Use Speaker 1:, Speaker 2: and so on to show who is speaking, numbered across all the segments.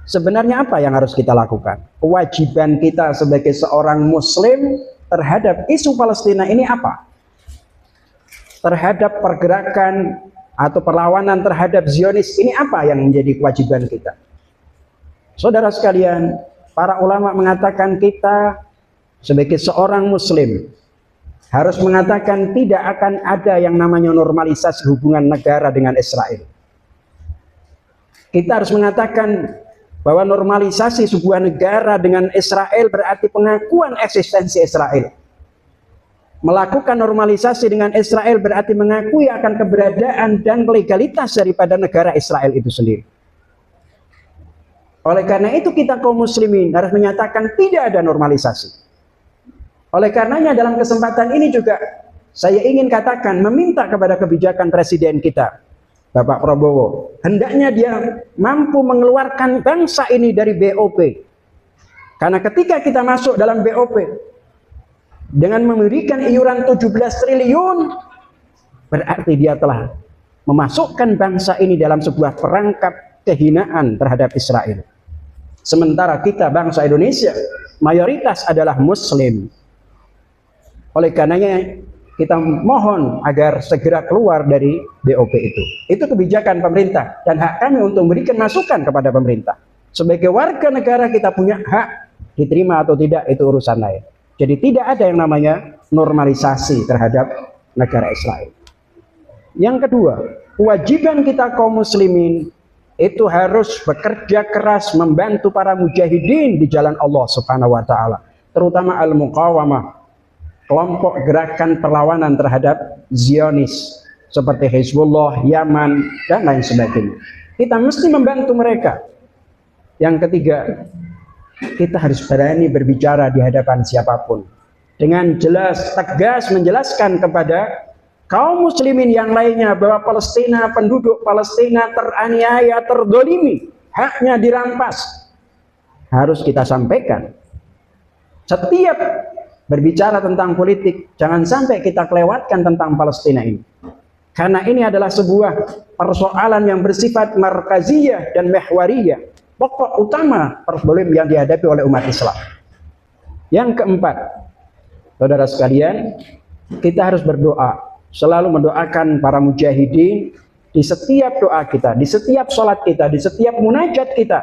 Speaker 1: Sebenarnya apa yang harus kita lakukan? Kewajiban kita sebagai seorang muslim terhadap isu Palestina ini apa? Terhadap pergerakan atau perlawanan terhadap Zionis ini apa yang menjadi kewajiban kita? Saudara sekalian, para ulama mengatakan kita sebagai seorang muslim harus mengatakan tidak akan ada yang namanya normalisasi hubungan negara dengan Israel. Kita harus mengatakan bahwa normalisasi sebuah negara dengan Israel berarti pengakuan eksistensi Israel. Melakukan normalisasi dengan Israel berarti mengakui akan keberadaan dan legalitas daripada negara Israel itu sendiri. Oleh karena itu kita kaum muslimin harus menyatakan tidak ada normalisasi. Oleh karenanya dalam kesempatan ini juga saya ingin katakan, meminta kepada kebijakan presiden kita, Bapak Prabowo, hendaknya dia mampu mengeluarkan bangsa ini dari BOP. Karena ketika kita masuk dalam BOP dengan memberikan iuran 17 triliun, berarti dia telah memasukkan bangsa ini dalam sebuah perangkap kehinaan terhadap Israel. Sementara kita bangsa Indonesia mayoritas adalah muslim. Oleh karenanya kita mohon agar segera keluar dari BOP itu. Itu kebijakan pemerintah dan hak kami untuk memberikan masukan kepada pemerintah. Sebagai warga negara kita punya hak, diterima atau tidak itu urusan lain. Jadi tidak ada yang namanya normalisasi terhadap negara Israel. Yang kedua, kewajiban kita kaum muslimin itu harus bekerja keras membantu para mujahidin di jalan Allah Subhanahu wa taala, terutama al-muqawamah, kelompok gerakan perlawanan terhadap Zionis seperti Hizbullah, Yaman dan lain sebagainya. Kita mesti membantu mereka. Yang ketiga, kita harus berani berbicara di hadapan siapapun dengan jelas, tegas menjelaskan kepada kaum muslimin yang lainnya bahwa Palestina, penduduk Palestina teraniaya, terdolimi, haknya dirampas. Harus kita sampaikan. Setiap berbicara tentang politik, jangan sampai kita kelewatkan tentang Palestina ini. Karena ini adalah sebuah persoalan yang bersifat markaziyah dan mehwariyah, pokok utama problem yang dihadapi oleh umat Islam. Yang keempat, saudara sekalian, kita harus berdoa, selalu mendoakan para mujahidin di setiap doa kita, di setiap sholat kita, di setiap munajat kita,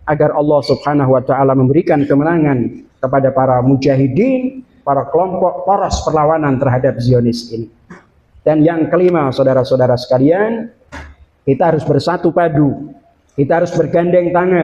Speaker 1: agar Allah Subhanahu wa taala memberikan kemenangan kepada para mujahidin, para kelompok poros perlawanan terhadap Zionis ini. Dan yang kelima, saudara-saudara sekalian, kita harus bersatu padu, kita harus bergandeng tangan.